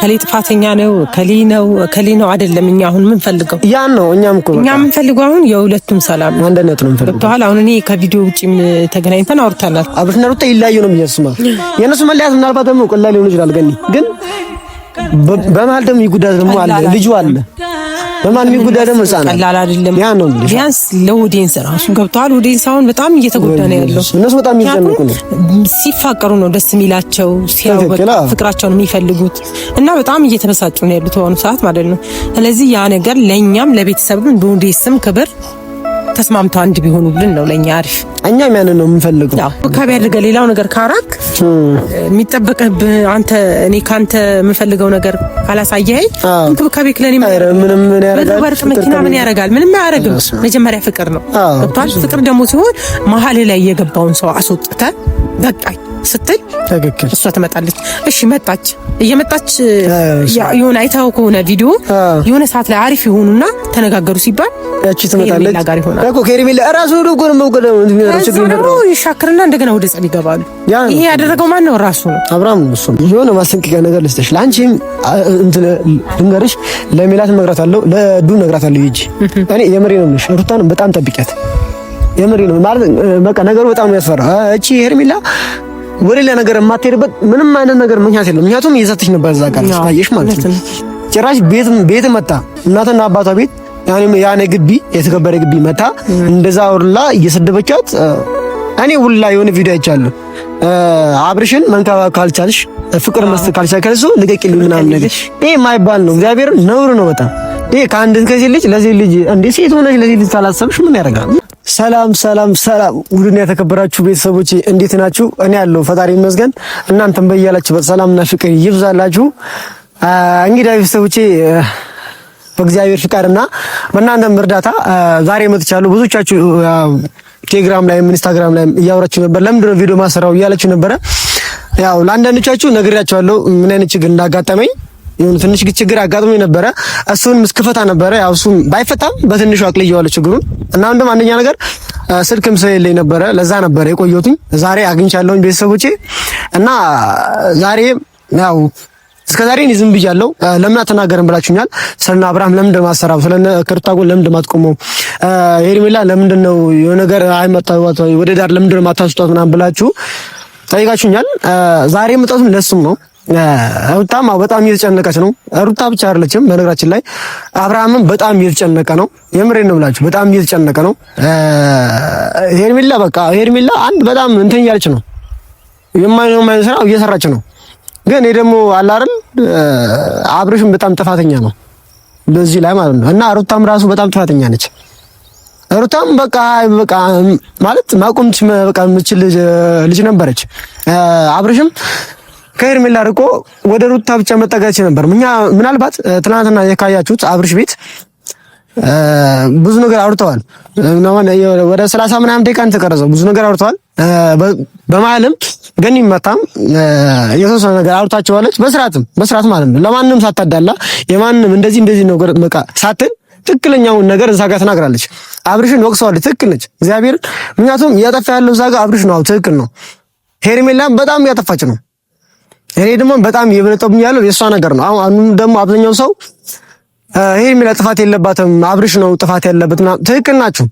ከሌ ጥፋተኛ ነው ከሌ ነው አይደለም። እኛ አሁን ምን ፈልገው ያን ነው። እኛ ምን ፈልገው አሁን የሁለቱም ሰላም አንድነት ነው ፈልገው ተዋል። አሁን እኔ ከቪዲዮ ውጪም ተገናኝተን አውርተናል። አብርሽና ሩታ ይላዩ ነው የሚያስማ የነሱ መለያት ምናልባት ደግሞ ቀላል ሊሆን ይችላል። ግን በመሀል ደግሞ ይጉዳት ደግሞ አለ ልጁ አለ በማን የሚጎዳ ደግሞ ህፃን ቀላል አይደለም። ያ ነው ቢያንስ ለኦዲየንስ ራሱ ገብቷል። ኦዲየንስ አሁን በጣም እየተጎዳ ነው ያለው። እነሱ በጣም እየተጨነቁ ነው። ሲፋቀሩ ነው ደስ የሚላቸው ሲያወጣ ፍቅራቸውን የሚፈልጉት እና በጣም እየተበሳጩ ነው ያሉት በአሁኑ ሰዓት ማለት ነው። ስለዚህ ያ ነገር ለኛም ለቤተሰብም በኦዲየንስም ክብር ተስማምተው አንድ ቢሆኑልን ነው ለኛ አሪፍ። እኛም ያንን ነው የምንፈልገው። ከቢያድርገ ሌላው ነገር ካራክ የሚጠበቅብህ አንተ እኔ ካንተ የምፈልገው ነገር ካላሳየኸኝ እንክብካቤ ክለኔ ምንም ምን ያደርጋል? ወርቅ መኪና ምን ያደርጋል? ምንም አያደርግም። መጀመሪያ ፍቅር ነው ገብቷል። ፍቅር ደግሞ ሲሆን መሀል ላይ የገባውን ሰው አስወጥተህ በቃኝ ስትል ትክክል እሷ ትመጣለች። እሺ መጣች እየመጣች የሆነ አይታው ከሆነ ቪዲዮ የሆነ ሰዓት ላይ አሪፍ ይሆኑና ተነጋገሩ ሲባል ያቺ ትመጣለች እኮ ከሄርሜላ እራሱ ነው ጎን መውቀደው ነው ይሻክርና እንደገና ወደ ጸብ ይገባሉ። ይሄ ያደረገው ማን ነው? ራሱ ነው አብርሃም ነው። እሱ የሆነ ማስጠንቀቂያ ነገር ልስተሽ ላንቺም እንትን ልንገርሽ፣ ለሜላት እነግራታለሁ፣ ለዱ እነግራታለሁ። ይጂ እኔ የምሬ ነው የምልሽ፣ ሩታን በጣም ጠብቂያት። የምሬ ነው ማለት በቃ ነገሩ በጣም ነው ያስፈራ። እቺ ሄርሜላ ወደ ሌላ ነገር የማትሄድበት ምንም አይነት ነገር ምክንያት የለም። ምክንያቱም ይዘትሽ ነበር እዛ ጋር ታየሽ ማለት ነው። ጭራሽ ቤት መጣ እናትና አባቷ ቤት ያኔ ግቢ የተከበረ ግቢ መጣ እንደዛ ወርላ እየሰደበቻት እኔ ሁላ የሆነ ቪዲዮ አይቻለሁ። አብርሽን መንከባከብ ካልቻልሽ ፍቅር መስጠት ካልቻልሽ ከሱ ልቀቂልኝ ምናምን ነገር ይሄ የማይባል ነው። እግዚአብሔር ነውር ነው በጣም ይሄ ከአንድ ከዚህ ልጅ ለዚህ ልጅ እንዴ ሴት ሆነሽ ለዚህ ልጅ ታላሰብሽ ምን ያደርጋል? ሰላም ውድና የተከበራችሁ ቤተሰቦች እንዴት ናችሁ? እኔ ያለው ፈጣሪ ይመስገን፣ እናንተም በያላችሁበት ሰላምና ፍቅር ይብዛላችሁ። እንግዲህ ቤተሰቦቼ በእግዚአብሔር ፍቃድና በእናንተም እርዳታ ዛሬ መጥቻለሁ። ብዙዎቻችሁ ቴሌግራም ላይ ኢንስታግራም ላይ እያወራችሁ ነበር፣ ለምንድን ነው ቪዲዮ ማሰራው እያላችሁ ነበረ። ያው ለአንዳንዶቻችሁ ነግሬያችኋለሁ ምን አይነት ችግር እንዳጋጠመኝ። የሆነ ትንሽ ችግር አጋጥሞኝ ነበረ። እሱን ምስክፈታ ነበረ። ያው እሱም ባይፈታም በትንሹ አቅልየዋለሁ ችግሩን እና እንደም አንደኛ ነገር ስልክም ስለሌለኝ ነበረ፣ ለዛ ነበረ የቆየሁትኝ። ዛሬ አግኝቻለሁኝ ቤተሰቦቼ እና ዛሬ ያው እስከዛሬ እኔ ዝም ብያለሁ። ለምን አትናገርም ብላችሁኛል። ስለና አብርሃም ለምን እንደማሰራው ስለነ ከርታጎን ለምን እንደማትቆመው ሄርሜላ ለምንድን ነው የሆነ ነገር አይመጣው ወደ ዳር ለምንድን ነው ማታስጧት ምናምን ብላችሁ ጠይቃችሁኛል። ዛሬ መጣሁም ለሱም ነው። ሩታም በጣም እየተጨነቀች ነው። ሩታ ብቻ አይደለችም በነገራችን ላይ አብርሃምም በጣም እየተጨነቀ ነው። የምሬን ነው ብላችሁ በጣም እየተጨነቀ ነው። ሄርሜላ አንድ በጣም እንትን እያለች ነው። የማይሆን ስራ እየሰራች ነው። ግን እኔ ደግሞ አለ አይደል አብርሽም በጣም ጥፋተኛ ነው በዚህ ላይ ማለት ነው። እና ሩታም ራሱ በጣም ጥፋተኛ ነች። ሩታም በቃ ማለት ማቆም በቃ የምትችል ልጅ ነበረች። አብርሽም ከሄርሜላ ርቆ ወደ ሩታ ብቻ መጠጋች ነበር። ምናልባት ትናንትና የካያችሁት አብርሽ ቤት ብዙ ነገር አውርተዋል። ወደ 30 ምናምን ደቂቃ ተቀረጸው ብዙ ነገር አውርተዋል። በመሀልም ገኒ መጣም የተወሰነ ነገር አውርታቸዋለች። በስርዓት ማለት ነው። ለማንም ሳታዳላ የማንም እንደዚህ ነው በቃ ሳትል ትክክለኛውን ነገር እዛ ጋር ተናግራለች። አብርሽን ወቅሰዋለች። ትክክል ነች። እግዚአብሔር ምክንያቱም እያጠፋ ያለው እዛ ጋር አብርሽ ነው። ትክክል ነው። ሄርሜላም በጣም እያጠፋች ነው። እኔ ደግሞ በጣም እየበለጠብኝ ያለው የሷ ነገር ነው። አሁን ደግሞ አብዛኛው ሰው ሄርሜላ ጥፋት የለባትም አብርሽ ነው ጥፋት ያለበት ምናምን። ትክክል ናችሁ።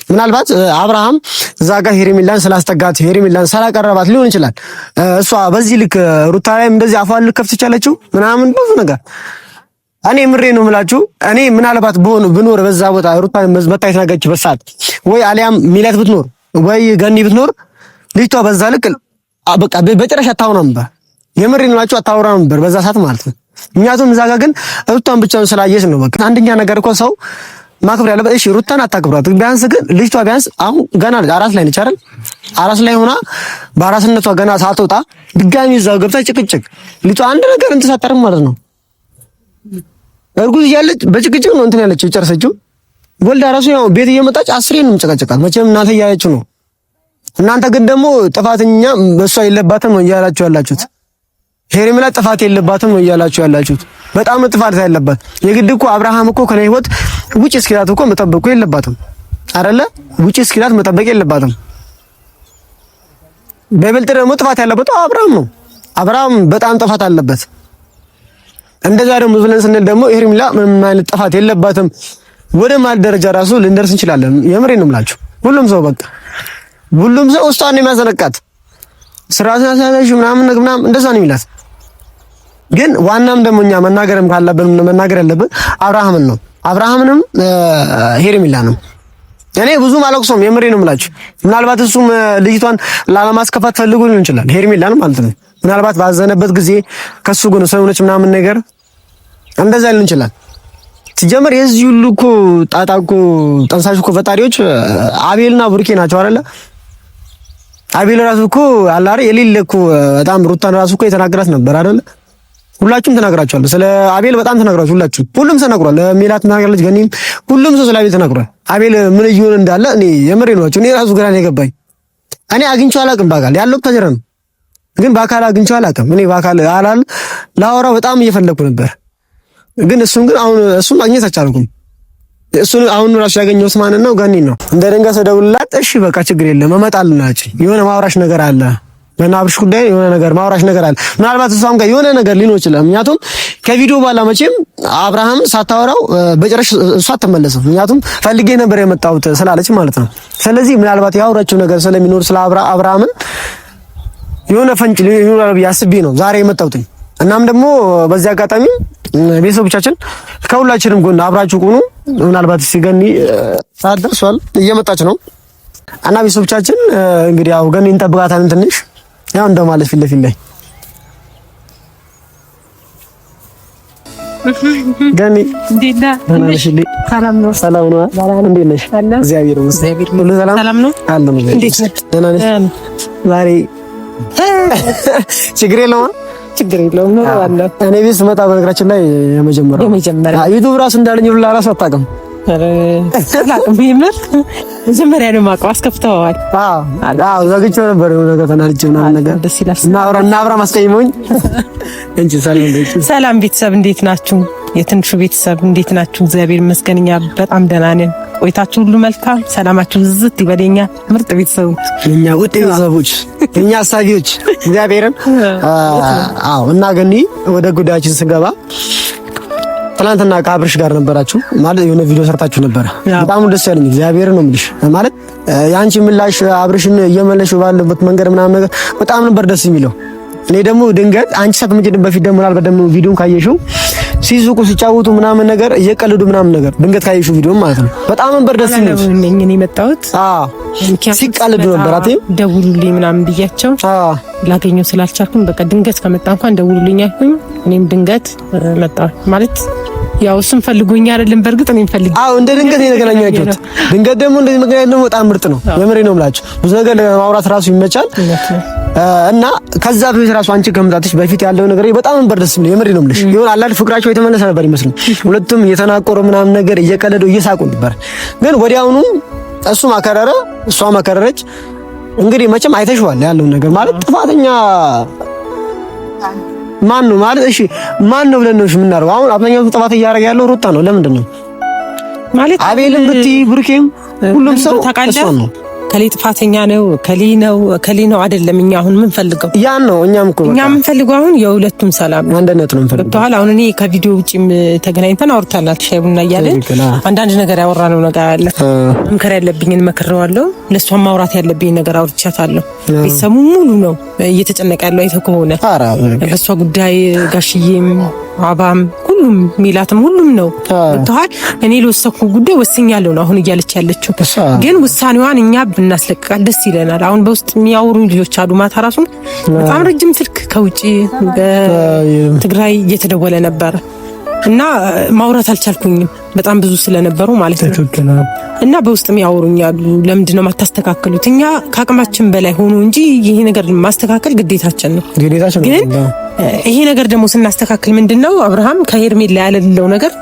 ምናልባት አብርሃም እዛ ጋር ሄርሜላን ስላስጠጋት ሄርሜላን ስላቀረባት ሊሆን ይችላል። እሷ በዚህ ልክ ሩታ ላይ እንደዚህ አፏን ልከፍት ይቻለችው ምናምን ብዙ ነገር። እኔ ምሬ ነው የምላችሁ። እኔ ምናልባት ብኖር በዛ ቦታ ሩታ መታየት ነገችበት ሰዓት ወይ አሊያም ሚላት ብትኖር ወይ ገኒ ብትኖር ልጅቷ በዛ ልክ በቃ በጭራሽ አታውራም ነበር። የምሬ ነው የምላችሁ አታውራም ነበር በዛ ሰዓት ማለት ነው። ምክንያቱም እዛ ጋር ግን ሩታን ብቻውን ስላየች ነው። በቃ አንደኛ ነገር እኮ ሰው ማክበር ያለበት እሺ፣ ሩታን አታክብራት። ቢያንስ ግን ልጅቷ ቢያንስ አሁን ገና አራስ ላይ ነች አይደል? አራስ ላይ ሆና በአራስነቷ ገና ሳትወጣ ድጋሚ እዛው ገብታ ጭቅጭቅ ልጅቷ አንድ ነገር እንትን ሳታረግ ማለት ነው። እርጉዝ እያለች በጭቅጭቅ ነው እንትን ያለችው የጨረሰችው። ወልዳ ራሱ ያው ቤት እየመጣች አስሬ ነው የምጨቀጭቃት። መቼም እናንተ እያያችሁ ነው። እናንተ ግን ደግሞ ጥፋተኛ እሷ የለባትም ነው እያላችሁ ያላችሁት። ሄርሜላ ጥፋት የለባትም ነው እያላችሁ ያላችሁት። በጣም ነው ጥፋት ያለባት። የግድ እኮ አብርሃም እኮ ከኔ ህይወት ውጪ እስኪላት እኮ መጠበቅ የለባትም አይደለ? ውጪ እስኪላት መጠበቅ የለባትም። በይበልጥ ደግሞ ጥፋት ያለበት አብርሃም ነው። አብርሃም በጣም ጥፋት አለበት። እንደዛ ደግሞ ብለን ስንል ደግሞ ሄርሜላ ምንም አይነት ጥፋት የለባትም ወደ ማለት ደረጃ ራሱ ልንደርስ እንችላለን። የምሬን ነው የምላችሁ። ሁሉም ሰው ውስጧን ነው የሚያዘነቃት ስራትን ያሳያሽ ምናምን እንደዛ ነው የሚላት። ግን ዋናም ደግሞ እኛ መናገርም ካለብን መናገር ያለብን አብርሃምን ነው። አብርሃምንም ሄርሜላ ነው። እኔ ብዙ አለቅሶም የምሬን ነው የምላችሁ። ምናልባት እሱም ልጅቷን ላለማስከፋት ፈልጎ ሊሆን ይችላል፣ ሄርሜላን ማለት ነው። ምናልባት ባዘነበት ጊዜ ከሱ ጎን ሰውነች ምናምን ነገር እንደዛ ሊሆን ይችላል። ሲጀመር የዚህ ሁሉ እኮ ጣጣ እኮ ጠንሳሽ እኮ ፈጣሪዎች አቤልና ብሩኬ ናቸው አይደለ? አቤል ራሱ እኮ አላሪ የሌለ እኮ በጣም ሩታን ራሱ እኮ የተናገራት ነበር አይደለ? ሁላችሁም ተናግራችኋል። ስለ አቤል በጣም ተናግራችሁ ሁሉም ተናግሯል። ሜላት ተናግራለች፣ ገኒም ሁሉም ሰው ስለ አቤል ተናግሯል። አቤል ምን እየሆነ እንዳለ እኔ የምሬን ነው። እኔ ራሱ ግራ ነው የገባኝ። እኔ አግኝቼው አላውቅም በአካል ያለው ተጀረ ነው፣ ግን በአካል አግኝቼው አላውቅም። እኔ በአካል ላወራው በጣም እየፈለኩ ነበር፣ ግን እሱን ማግኘት አልቻልኩም። እሱን አሁን ራሱ ያገኘሁት ማንን ነው? ገኒን ነው። እንደ ድንገት ደውልላት፣ እሺ በቃ ችግር የለም እመጣለሁ ናች። የሆነ ማውራሽ ነገር አለ በናብርሽ ጉዳይ የሆነ ነገር ማውራሽ ነገር አለ። ምናልባት እሷም ጋር የሆነ ነገር ሊኖር ይችላል። ምክንያቱም ከቪዲዮ በኋላ መቼም አብርሃም ሳታወራው በጭራሽ እሷ አትመለስም። ምክንያቱም ፈልጌ ነበር የመጣሁት ስላለች ማለት ነው። ስለዚህ ምናልባት ያወራችው ነገር ስለሚኖር ስለ አብርሃምን የሆነ ፈንጭ ሊኖር ብዬ አስቤ ነው ዛሬ የመጣሁት። እናም ደግሞ በዚህ አጋጣሚ ቤተሰቦቻችን ከሁላችንም ጎን አብራችሁ ቁኑ። ምናልባት ሲገኒ ሰዓት ደርሷል፣ እየመጣች ነው እና ቤተሰቦቻችን እንግዲህ ያው ገኒ እንጠብቃታለን ትንሽ ያው እንደማለት ፊት ለፊት ላይ ገኒ እንዴት ነሽ? ሰላም ነው። ሰላም ነው። እንዴት ነሽ? እግዚአብሔር ይመስገን። ሁሉ ሰላም ነው። አለን። እንዴት ነሽ? ደህና ነሽ? ዛሬ ችግር የለውም ነው አለ። እኔ ቤት ስመጣ በነገራችን ላይ የመጀመሪያ ዩቲዩብ ራሱ እንዳለኝ ሁላ ራሱ አታውቅም። መጀመሪያ ነው የማውቀው። አስከፍተዋል። ዘግቼው ነበር የሆነ ነገር ተናድጄ ምናምን ነገር እና አብራ ማስቀይሞኝ እንጂ ሰላም ቤተሰብ እንዴት ናችሁ? የትንሹ ቤተሰብ እንዴት ናችሁ? እግዚአብሔር ይመስገን እኛ በጣም ደህና ነን። ቆይታችሁ ሁሉ መልካም፣ ሰላማችሁ ዝዝት ይበለኛ። ምርጥ ቤተሰቦች፣ እኛ ውድ ቤተሰቦች፣ እኛ አሳቢዎች እግዚአብሔርን እና ገኒ ወደ ጉዳያችን ስገባ ትናንትና ከአብርሽ ጋር ነበራችሁ ማለት የሆነ ቪዲዮ ሰርታችሁ ነበር። በጣም ደስ ያለኝ እግዚአብሔርን ነው የምልሽ። ማለት ያንቺ ምላሽ አብርሽን እየመለሽው ባለበት መንገድ ምናምን ነገር በጣም ነበር ደስ የሚለው። እኔ ደግሞ ድንገት አንቺ ሳትመጪ በፊት ደግሞ ምናልባት ደግሞ ቪዲዮን ካየሽው ሲዙቁ ሲጫወቱ ምናምን ነገር እየቀለዱ ምናምን ነገር ድንገት ካየሽው ቪዲዮ ማለት ነው በጣም ነበር ደስ የሚለው። እኔ የመጣሁት ሲቀልዱ ነበር። ደውሉልኝ ምናምን ብያቸው ላገኘው ስላልቻልኩኝ በቃ ድንገት ከመጣ እንኳን ደውሉልኝ አልኩኝ። እኔም ድንገት መጣሁ ማለት ያው እሱም ፈልጎኝ አይደለም። በእርግጥ እኔም ፈልጌ እንደ ድንገት የተገናኛችሁት ድንገት ደግሞ እንደዚህ መገናኘት ደግሞ በጣም ምርጥ ነው። የምሬ ነው የምላችሁ። ብዙ ነገር ለማውራት ራሱ ይመቻል እና ከዛ በፊት ራሱ አንቺ ከመምጣትሽ በፊት ያለው ነገር በጣም ነበር ደስ የሚለው። የምሬ ነው የምልሽ። ይሁን አላል ፍቅራቸው የተመለሰ ነበር ይመስል ሁለቱም እየተናቆሩ ምናምን ነገር እየቀለዱ እየሳቁ ነበር። ግን ወዲያውኑ እሱ ማከረረ እሷ ማከረረች። እንግዲህ መቼም አይተሽዋል ያለው ነገር ማለት ጥፋተኛ ማን ነው ማለት እሺ ማን ነው ብለን ነው የምናረው? አሁን አብዛኛው ጥፋት እያደረገ ያለው ሩታ ነው። ለምንድን ነው ማለት አቤልም ብትይ ብሩኬም ሁሉም ሰው እሷ ነው ከሌ ጥፋተኛ ነው ከሌ ነው አይደለም። እኛ አሁን ምን ፈልገው ያን ነው እኛም ምን ፈልገው አሁን የሁለቱም ሰላም አንድነት ነው ፈልገው ተዋል። አሁን እኔ ከቪዲዮ ውጪም ተገናኝተን አውርተናል። ሻይ ቡና እያለን አንዳንድ ነገር ያወራነው ነገር አለ። መምከር ያለብኝን መክረዋለሁ፣ ለሷም ማውራት ያለብኝ ነገር አውርቻታለሁ። ቤተሰቡ ሙሉ ነው እየተጨነቀ ያለው አይተው ከሆነ በሷ ጉዳይ ጋሽዬም አባም ሁሉም ሚላትም ሁሉም ነው ተዋል። እኔ ለወሰንኩ ጉዳይ ወስኛለሁ ነው አሁን እያለች ያለችው። ግን ውሳኔዋን እኛ ብናስለቅቃት ደስ ይለናል። አሁን በውስጥ የሚያወሩ ልጆች አሉ። ማታ ራሱ በጣም ረጅም ስልክ ከውጪ በትግራይ እየተደወለ ነበር እና ማውራት አልቻልኩኝም በጣም ብዙ ስለነበሩ ማለት ነው። እና በውስጥም ያወሩኛሉ ለምንድን ነው ማታስተካክሉት? እኛ ከአቅማችን በላይ ሆኖ እንጂ ይሄ ነገር ማስተካከል ግዴታችን ነው። ግን ይሄ ነገር ደግሞ ስናስተካክል ምንድነው አብርሃም ከሄርሜላ ያለለው ነገር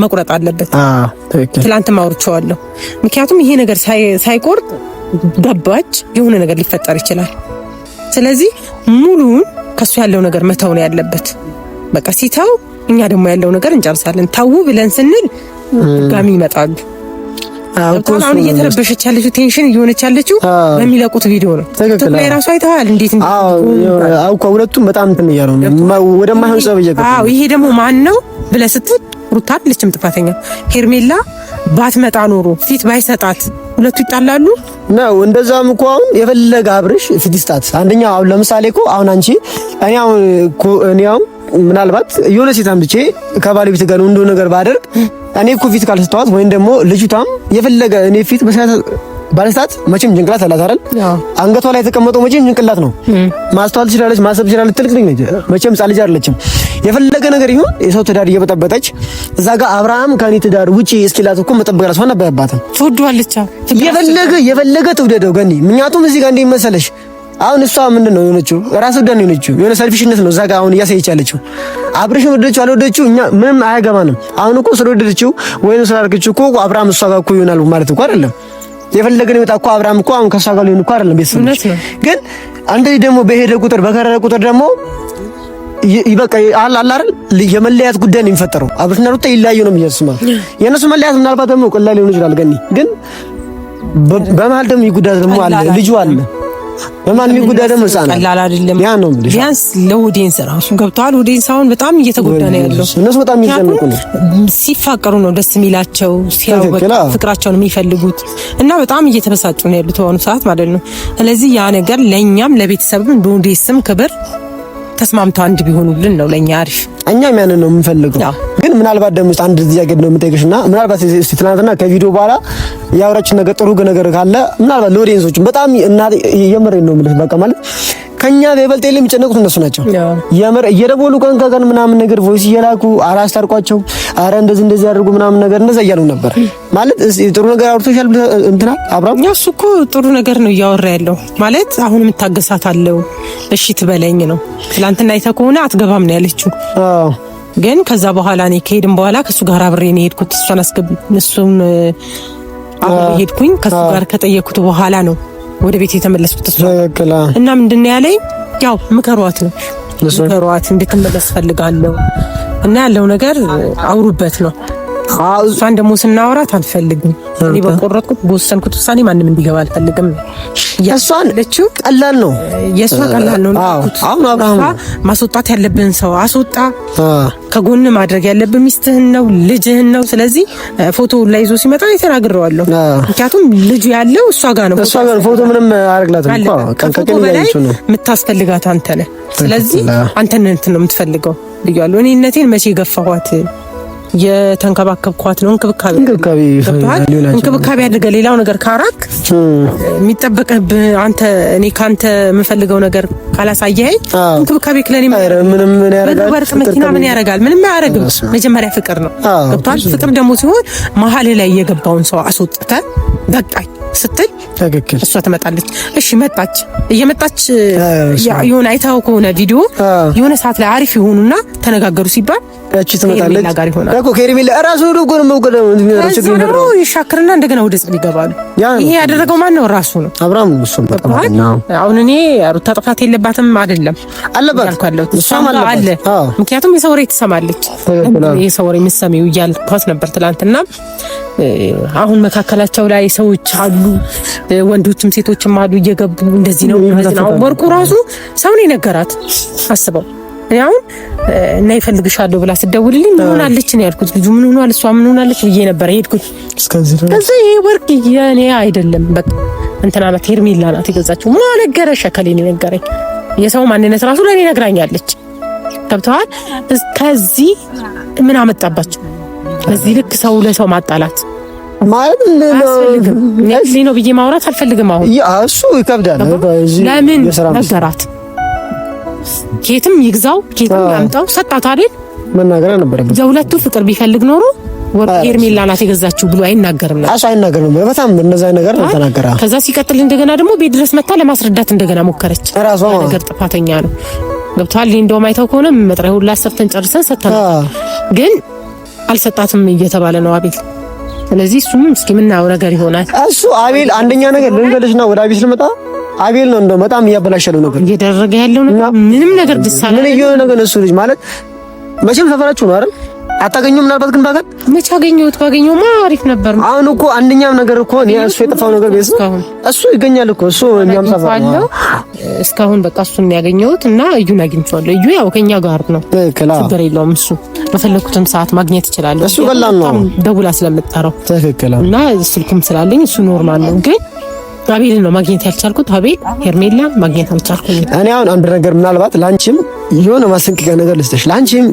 መቁረጥ አለበት። ትላንት ማውርቻለሁ። ምክንያቱም ይሄ ነገር ሳይቆርጥ ገባች የሆነ ነገር ሊፈጠር ይችላል። ስለዚህ ሙሉውን ከሱ ያለው ነገር መተው ነው ያለበት። በቃ ሲተው እኛ ደግሞ ያለው ነገር እንጨርሳለን። ታው ብለን ስንል ጋሚ ይመጣሉ። አሁን እየተረበሸች ያለችው ቴንሽን እየሆነች ያለችው በሚለቁት ቪዲዮ ነው። ቲክቶክ ላይ ራሱ አይተዋል እንዴት አውቀው ሁለቱም በጣም እንትን እያሉ ነው ወደማይሆን ጸብ እየገቡ። ይሄ ደግሞ ማን ነው ብለህ ስትል ሩታ አይደለችም ጥፋተኛ። ሄርሜላ ባትመጣ ኖሮ ፊት ባይሰጣት ሁለቱ ይጣላሉ ነው። እንደዛም እኮ አሁን የፈለገ አብርሽ ፊት ይስጣት። አንደኛ አሁን ለምሳሌ እኮ አሁን አንቺ እኔ አሁን ምናልባት የሆነ ሴት አምጥቼ ከባለቤት ጋር ነው እንደው ነገር ባደርግ እኔ እኮ ፊት ካልሰጠዋት ወይም ደግሞ ልጅቷም የፈለገ እኔ ፊት ባለስታት መቼም ጭንቅላት አላት አይደል? አንገቷ ላይ የተቀመጠው መቼም ጭንቅላት ነው። ማስተዋል ትችላለች፣ ማሰብ ትችላለች። ትልቅ ነኝ መቼም ጻ ልጅ አይደለችም። የፈለገ ነገር ይሁን የሰው ትዳር እየበጠበጠች እዛ ጋር አብርሃም ከኔ ትዳር ውጪ እስኪላት እኮ መጠበቅ ራሷ ነበረባትም። ትወደዋለች። የፈለገ ትውደደው ገኒ። ምክንያቱም እዚህ ጋር እንደ መሰለሽ አሁን እሷ ምንድነው የሆነችው? ራስ ወዳድ ነው የሆነችው። የሆነ ሰልፊሽነት ነው እዛ ጋር አሁን እያሳየች ያለችው። አብርሽን ወደደችው አልወደደችው እኛ ምንም አያገባንም። አሁን እኮ ስለወደደችው ወይንም ስላደረገችው እኮ አብርሃም እሷ ጋር እኮ ይሆናል ማለት እኮ አይደለም። የፈለገን ይመጣ እኮ አብርሃም እኮ አሁን ከሷ ጋር ሊሆን እኮ አይደለም። ቤተሰቦች ግን አንዴ ደግሞ በሄደ ቁጥር በከረረ ቁጥር ደግሞ ይበቃ አይደል? የመለያት ጉዳይ ነው የሚፈጠረው። አብርሽና ሩታ ይለያዩ ነው የሚያስማ። የነሱ መለያት ምናልባት ደግሞ ቀላል ሊሆን ይችላል ግን በመሀል ደግሞ ይጉዳት ደግሞ አለ ልጁ አለ በማንም ይጉዳት ደግሞ ህፃን ቀላል አይደለም። ያ ነው ቢያንስ ለኦዲየንስ ራሱ ገብቷል። ኦዲየንስ አሁን በጣም እየተጎዳ ነው ያለው። እነሱ በጣም እየተጨነቁ ነው። ሲፋቀሩ ነው ደስ የሚላቸው ሲያወቅ ፍቅራቸውን የሚፈልጉት እና በጣም እየተበሳጩ ነው ያሉት በአሁኑ ሰዓት ማለት ነው። ስለዚህ ያ ነገር ለኛም ለቤተሰብም በኦዲየንስም ክብር ተስማምተው አንድ ቢሆኑልን ነው ለኛ አሪፍ። እኛም ያንን ነው የምንፈልገው። ግን ምናልባት ደግሞ አንድ ጥያቄ ነው የምጠይቅሽና ምናልባት እስቲ ትናንትና ከቪዲዮ በኋላ ያወራችን ነገር ጥሩ ነገር ካለ ምናልባት ለኦዲየንሶች በጣም እና የምሬን ነው የምልሽ። በቃ ማለት ከኛ በይበልጥ የሚጨነቁት እነሱ ናቸው። የምር እየደወሉ ቀን ምናምን ነገር ቮይስ እየላኩ አላስታርቋቸው አረ እንደዚህ ያድርጉ ምናምን ነገር እንደዛ እያሉ ነበር። ማለት ጥሩ ነገር አውርቶሻል እንትና አብራም እሱ እኮ ጥሩ ነገር ነው እያወራ ያለው ማለት አሁንም ታገሳታለሁ እሺ ትበለኝ ነው። ትላንትና አይተህ ከሆነ አትገባም ነው ያለችው። ግን ከዛ በኋላ እኔ ከሄድን በኋላ ከሱ ጋር አብሬ ነው የሄድኩት። እሷን እሱም አብሬ ሄድኩኝ። ከሱ ጋር ከጠየኩት በኋላ ነው ወደ ቤት የተመለስኩት። እሷ እና ምንድነው ያለኝ ያው ምከሯት ነው ምከሯት እንድትመለስ ፈልጋለሁ እና ያለው ነገር አውሩበት ነው። እሷን ደግሞ ስናወራት አልፈልግም እኔ በቆረጥኩት በወሰንኩት ውሳኔ ማንም እንዲገባ አልፈልግም። የእሷን ለችው ቀላል ነው የእሷ ቀላል ነው። አሁን አብርሃም ማስወጣት ያለብን ሰው አስወጣ። ከጎን ማድረግ ያለብን ሚስትህን ነው ልጅህን ነው። ስለዚህ ፎቶ ላይ ይዞ ሲመጣ የተናግረዋለሁ። ምክንያቱም ልጅ ያለው እሷ ጋር ነው። እሷ ጋር ፎቶ ምንም አያርግላትም እኮ ከፎቶ በላይ የምታስፈልጋት አንተ ነህ። ስለዚህ አንተን እንትን ነው የምትፈልገው ብያለሁ። እኔነቴን መቼ ገፋኋት? የተንከባከብኳት ነው። እንክብካቤ አድርገህ ሌላው ነገር ካራክ የሚጠበቅብህ አንተ እኔ ካንተ የምፈልገው ነገር ካላሳየኸኝ እንክብካቤ ክለኔ ምንም ያረጋል። ወርቅ መኪና ምን ያረጋል? ምንም አያረግም። መጀመሪያ ፍቅር ነው ገብቷል። ፍቅር ደግሞ ሲሆን መሀል ላይ የገባውን ሰው አስወጥተህ በቃኝ ስትል ትክክል እሷ ትመጣለች። እሺ መጣች። እየመጣች የሆነ አይታው ከሆነ ቪዲዮ የሆነ ሰዓት ላይ አሪፍ ይሆኑና ተነጋገሩ ሲባል እቺ ትመጣለች እኮ ከሄርሜላ ራሱ ነው ይሻክርና እንደገና ወደ ጽድ ይገባሉ። ይሄ ያደረገው ማን ነው? ራሱ ነው አብርሃም። እሱም አሁን እኔ ሩታ ጥፋት የለባትም አይደለም አለባት እሷም አለ። ምክንያቱም የሰው ወሬ ትሰማለች። የሰው ወሬ የምትሰሚው እያልኳት ነበር ትላንትና። አሁን መካከላቸው ላይ ሰዎች አሉ፣ ወንዶችም ሴቶችም አሉ እየገቡ እንደዚህ ነው ወርቁ ራሱ ሰው ነው የነገራት። አስበው አሁን እና ይፈልግሻለሁ ብላ ስደውልልኝ ምን ሆናለች ነው ያልኩት። ልጁ ምን ሆኗል እሷ ምን ሆናለች ብዬ ነበር ሄድኩት። ከዛ ይሄ ወርቅ የኔ አይደለም በቃ እንትና ናት ሄርሜላ ናት የገዛችው። ማን ነገረሽ? ከሌላ ነገረኝ። የሰው ማንነት ራሱ ለኔ ነግራኛለች። ገብተዋል። ከዚህ ምን አመጣባቸው? በዚህ ልክ ሰው ለሰው ማጣላት ማለት ነው ብዬ ማውራት አልፈልግም። አሁን እሱ ይከብዳል። ለምን ነገራት? ኬትም ይግዛው ኬትም ያምጣው ሰጣት አይደል? መናገር ነበረበት። የሁለቱ ፍቅር ቢፈልግ ኖሮ ወርቅ ሄርሜላ ናት የገዛችው ብሎ አይናገርም ነበር። አይናገርም። በጣም እንደዛ ነገር ነው ተናገራ። ከዛ ሲቀጥል እንደገና ደግሞ ቤት ድረስ መጣ ለማስረዳት እንደገና ሞከረች። ራሷ ነገር ጥፋተኛ ነው ገብቷል። እንደውም አይተው ከሆነ መጥሪያ ሁሉ አሰርተን ጨርሰን ሰጣን፣ ግን አልሰጣትም እየተባለ ነው አቤል። ስለዚህ እሱም እስኪ ምናው ነገር ይሆናል። እሱ አቤል አንደኛ ነገር ልንገልሽና ወደ አቤል ልመጣ አቤል ነው እንደው በጣም እያበላሸለው ነገር እየደረገ ያለው ነገር ምንም ነገር ደሳለ ምን ይየው ነገር እሱ ልጅ ማለት መቼም ሰፈራችሁ ነው አይደል? አታገኙም? ምናልባት ግን ባጋት መች አገኘሁት? ባገኘውማ አሪፍ ነበር። አሁን እኮ አንደኛም ነገር እኮ እሱ የጠፋው ነገር ቤት እሱ ይገኛል እኮ እሱ እኛም ሰፈር እስካሁን በቃ እሱን ያገኘሁት እና እዩን አግኝቼዋለሁ። እዩ ያው ከኛ ጋር ነው፣ ችግር የለውም። እሱ በፈለኩትም ሰዓት ማግኘት ይችላል። እሱ ቀላል ነው፣ ደውላ ስለምጠራው ትክክል እና ስልኩም ስላለኝ እሱ ኖርማል ነው። ግን አቤል ነው ማግኘት ያልቻልኩት። አቤል ሄርሜላን ማግኘት አልቻልኩም። እኔ አሁን አንድ ነገር ምናልባት ላንቺም የሆነ ማስጠንቀቂያ ነገር ልስጥሽ። ላንቺም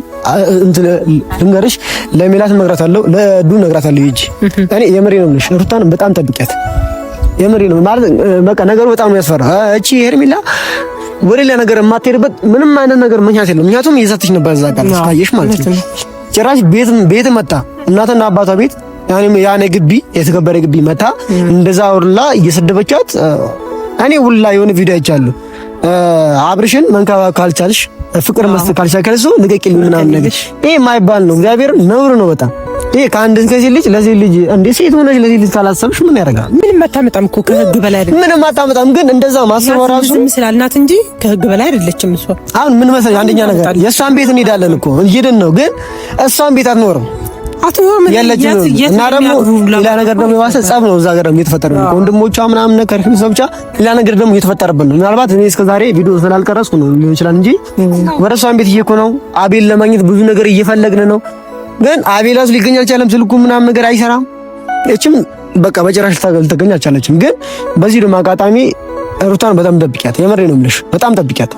እንትን ልንገርሽ፣ ለሜላት እነግራታለሁ፣ ለዱ እነግራታለሁ። ይጂ እኔ የምሬ ነው የምልሽ፣ ሩታን በጣም ጠብቂያት። የምሬ ነው ማለት በቃ ነገሩ በጣም ነው ያስፈራ። እቺ ሄርሜላ ወደ ሌላ ነገር የማትሄድበት ምንም አይነት ነገር ምክንያት የለም። ምክንያቱም እየዛተች ነበር እዛ ጋር ታየሽ ማለት ነው። ጭራሽ ቤት መጣ እናትና አባቷ ቤት ያኔ ግቢ የተከበረ ግቢ መታ እንደዛ ወርላ እየሰደበቻት እኔ ሁላ የሆነ ቪዲዮ አይቻለሁ። አብርሽን መንከባከብ ካልቻልሽ ፍቅር መስጠት ካልቻልሽ ንገቂልኝ ምናምን ነገር ይሄ የማይባል ነው። እግዚአብሔር ነውር ነው በጣም ይሄ ከአንድ ከዚህ ልጅ ለዚህ ልጅ እንዴ ሴት ሆነሽ ለዚህ ልጅ ካላሰብሽ ምን ያደርጋል? ምንም አታመጣም እኮ ከህግ በላይ አይደለም። ምንም አታመጣም፣ ግን እንደዛ ማሰብ ራሱ ስላልናት እንጂ ከህግ በላይ አይደለችም እሷ። አሁን ምን መሰለኝ አንደኛ ነገር የእሷን ቤት እንሄዳለን እኮ እየሄድን ነው፣ ግን እሷን ቤት አትኖርም ያለችው እና ደግሞ ሌላ ነገር ደግሞ የዋሰ ጸብ ነው እዛ ጋር ደግሞ እየተፈጠረ ነው። ወንድሞቿ ምናምን ነገር ብቻ ሌላ ነገር ደግሞ እየተፈጠረብን ነው። ምናልባት እኔ እስከ ዛሬ ቪዲዮ ስላልቀረጽኩ ነው ሊሆን ይችላል እንጂ ወደ እሷን ቤት እየሄድኩ ነው። አቤል ለማግኘት ብዙ ነገር እየፈለግን ነው፣ ግን አቤል ራሱ ሊገኝ አልቻለም። ስልኩ ምናምን ነገር አይሰራም። እቺም በቃ በጭራሽ ልታገኝ አልቻለችም። ግን በዚህ ደግሞ አጋጣሚ ሩታን በጣም ጠብቂያት። የምሬ ነው የምልሽ፣ በጣም ጠብቂያት።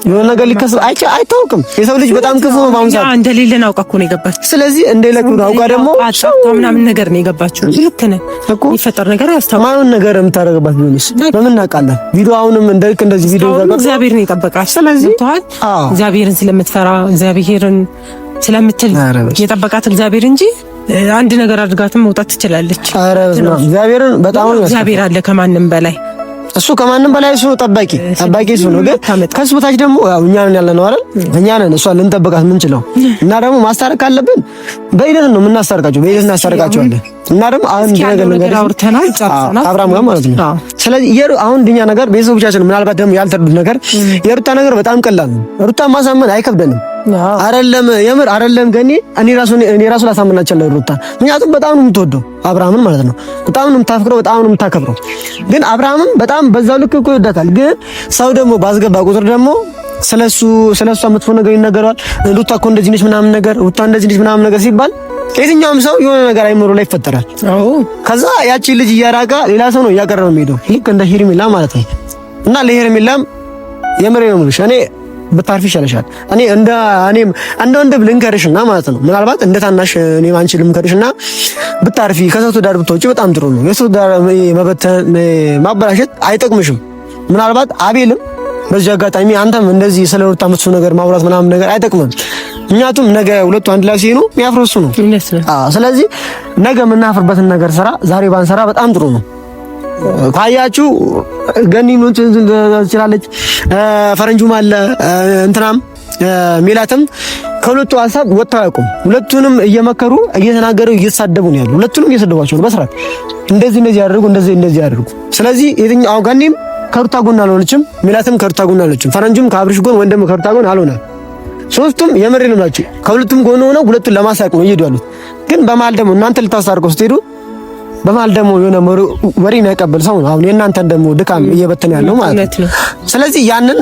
የሆነ ነገር ሊከሰት አይታወቅም። የሰው ልጅ በጣም ክፉ ነው። ባሁን ሰዓት እንደሌለን አውቃ እኮ ነው የገባችው። ስለዚህ እንደሌለ ነው አውቃ ደግሞ ምናምን ነገር ነው የገባችው። ልክ ነህ እኮ ይፈጠር ነገር ያስታውቃል። ማን ነገር የምታደርግባት ቢሆንስ በምን እናውቃለን? ቪዲዮ አሁንም እንደዚህ ቪዲዮ ጋር እግዚአብሔር ነው የጠበቃት። ስለዚህ እግዚአብሔርን ስለምትፈራ እግዚአብሔርን ስለምትል የጠበቃት እግዚአብሔር እንጂ አንድ ነገር አድርጋትም መውጣት ትችላለች። ኧረ እግዚአብሔርን በጣም ነው እግዚአብሔር አለ ከማንም በላይ እሱ ከማንም በላይ እሱ ጠባቂ እሱ ነው። ግን ከሱ በታች ደግሞ ያው እኛ ነን ያለነው አይደል? እኛ ነን እሷ ልንጠብቃት የምንችለው እና ደግሞ ማስታረቅ ካለብን በሂደት ነው የምናስታርቃቸው፣ በሂደት እናስታርቃቸዋለን። እና ደግሞ አሁን ነገር አውርተናል ጨርሰናል አብርሃም ጋር ማለት ነው። ስለዚህ አሁን ድኛ ነገር ቤተሰቦቻችን ምናልባት ደግሞ ያልተረዱት ነገር የሩታ ነገር በጣም ቀላል ነው። ሩታ ማሳመን አይከብደንም አይደለም? የምር አይደለም? ገኔ እኔ ራሱ ላሳምናቸው ሩታ፣ ምክንያቱም በጣም ነው የምትወደው አብርሃምን ማለት ነው። በጣም ነው የምታፍቅረው፣ በጣም ነው የምታከብረው። ግን አብርሃምን በጣም በዛው ልክ እኮ ይወዳታል። ግን ሰው ደግሞ ባስገባ ቁጥር ደግሞ ስለሷ መጥፎ ነገር ይነገራል። ሩታ እኮ እንደዚህ ነች ምናምን ነገር፣ ሩታ እንደዚህ ነች ምናምን ነገር ሲባል የትኛውም ሰው የሆነ ነገር አይምሮ ላይ ይፈጠራል። ከዛ ያቺ ልጅ እያራቃ ሌላ ሰው ነው እያቀረበ የሚሄደው ልክ እንደ ሄርሜላ ማለት ነው። እና ለሄርሜላም የምሬ ነው የምልሽ እኔ ብታርፊ ይሻልሻል። እኔ እንደ ወንድም ልንከርሽና ማለት ነው ምናልባት እንደ ታናሽ እኔ አንቺ ልምከርሽና ብታርፊ ከሰው ትዳር ብትወጪ በጣም ጥሩ ነው። የሰው ትዳር መበተን ማበላሸት አይጠቅምሽም። ምናልባት አቤልም በዚህ አጋጣሚ አንተም እንደዚህ ስለ ሩታ መጥፎ ነገር ማውራት ምናምን ነገር አይጠቅምም። ምክንያቱም ነገ ሁለቱ አንድ ላይ ሲሆኑ የሚያፍረሱ ነው። ስለዚህ ነገ የምናፍርበትን ነገር ስራ ዛሬ ባንሰራ በጣም ጥሩ ነው። ካያችሁ ገኒም ነው ትችላለች፣ ፈረንጁም አለ እንትናም ሜላትም ከሁለቱ ሀሳብ ወጥተው አያውቁም። ሁለቱንም እየመከሩ እየተናገሩ እየተሳደቡ ነው ያሉ። ሁለቱንም እየሰደቧቸው ነው በስርዓት እንደዚህ ያደርጉ እንደዚህ ያደርጉ። ስለዚህ የትኛው ገኒም ከሩታ ጎን አልሆነችም፣ ሜላትም ከሩታ ጎን አልሆነችም፣ ፈረንጁም ከአብርሽ ጎን ወንድም ከሩታ ጎን አልሆነም። ሶስቱም የምሬ ነው ናቸው። ከሁለቱም ጎን ሆነው ሁለቱን ለማሳቅ ነው እየሄዱ ያሉት። ግን በመሀል ደግሞ እናንተ ልታስታርቀው ስትሄዱ በመሀል ደግሞ የሆነ ወሬ የሚያቀብል ሰው ነው አሁን የእናንተን ደግሞ ድካም እየበተነ ያለው ማለት ነው። ስለዚህ ያንን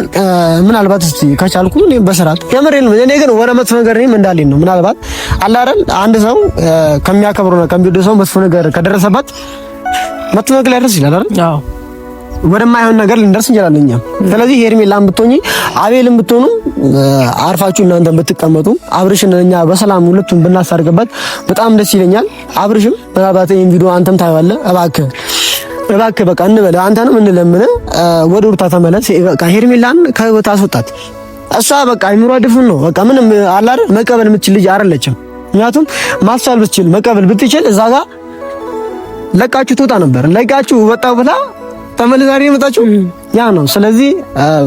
ምናልባት እስቲ ከቻልኩ እኔ በስርዓት የምሬ ነው። እኔ ግን ወደ መጥፎ ነገር እኔም እንዳለኝ ነው። ምናልባት አለ አይደል አንድ ሰው ከሚያከብረውና ከሚወደው ሰው መጥፎ ነገር ከደረሰበት መጥፎ ነገር ሊደርስ ይችላል አይደል? አዎ ወደማይሆን ነገር ልንደርስ እንችላለን እኛ። ስለዚህ ሄርሜላም ብትሆኚ አቤልም ብትሆኑ አርፋችሁ እናንተ ብትቀመጡ አብርሽን እኛ በሰላም ሁለቱን ብናሳርግበት በጣም ደስ ይለኛል። አብርሽም ምናልባት ይሄን ቪዲዮ አንተም ታየዋለህ። እባክህ በቃ እንበለ አንተንም እንለምነ ወደ ሩታ ተመለስ። በቃ ሄርሜላን ከህይወት አስወጣት። እሷ በቃ አይምሯ ድፍን ነው። በቃ ምንም አለ አይደል መቀበል የምትችል ልጅ አይደለችም። ምክንያቱም ማስተዋል ብትችል መቀበል ብትችል እዛ ጋር ለቃችሁ ትወጣ ነበር። ለቃችሁ ወጣ ብላ ተመልሳሪ የመጣችው ያ ነው። ስለዚህ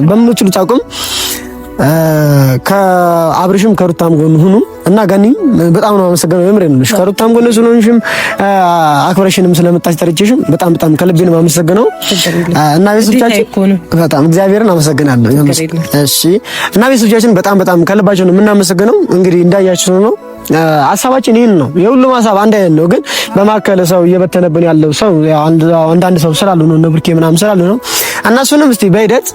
በምንችሉት አቁም ከአብርሽም ከሩታም ጎን ሁኑ እና ገኒም በጣም ነው አመሰግናለሁ። የምሬ ነው። ከሩታም ጎን ስለሆንሽም አክብረሽንም ስለመጣች ተረጨሽም በጣም ከልቤ ነው አመሰግናለሁ። እና ቤተሰቦቻችን በጣም እግዚአብሔርን አመሰግናለሁ። እሺ እና ቤተሰቦቻችን በጣም ከልባችን ነው የምናመሰግነው። እንግዲህ እንዳያችሁ ነው ሀሳባችን ይሄን ነው። የሁሉም ሀሳብ አንድ አይነት ነው። ግን በማከለ ሰው እየበተነብን ያለው ሰው አንዳንድ ሰው ስላሉ ነው ብርኬ ምናምን ስላሉ ነው። እነሱንም እስቲ በሂደት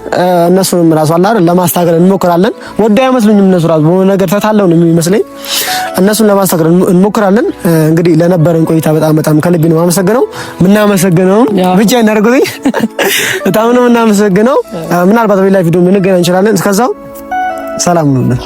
እነሱንም ራሱ አለ አይደል ለማስተካከል እንሞክራለን። ወደ አይመስሉኝም እነሱ ራሱ በሆነ ነገር ተታለው ነው የሚመስለኝ። እነሱን ለማስተካከል እንሞክራለን። እንግዲህ ለነበረን ቆይታ በጣም ከልብ ነው የማመሰግነው። ምናመሰግነው ብቻ እናደርጉልኝ በጣም ነው የምናመሰግነው። ምናልባት በሌላ ቪዲዮ እንገናኝ እንችላለን። እስከዛው ሰላም ነው።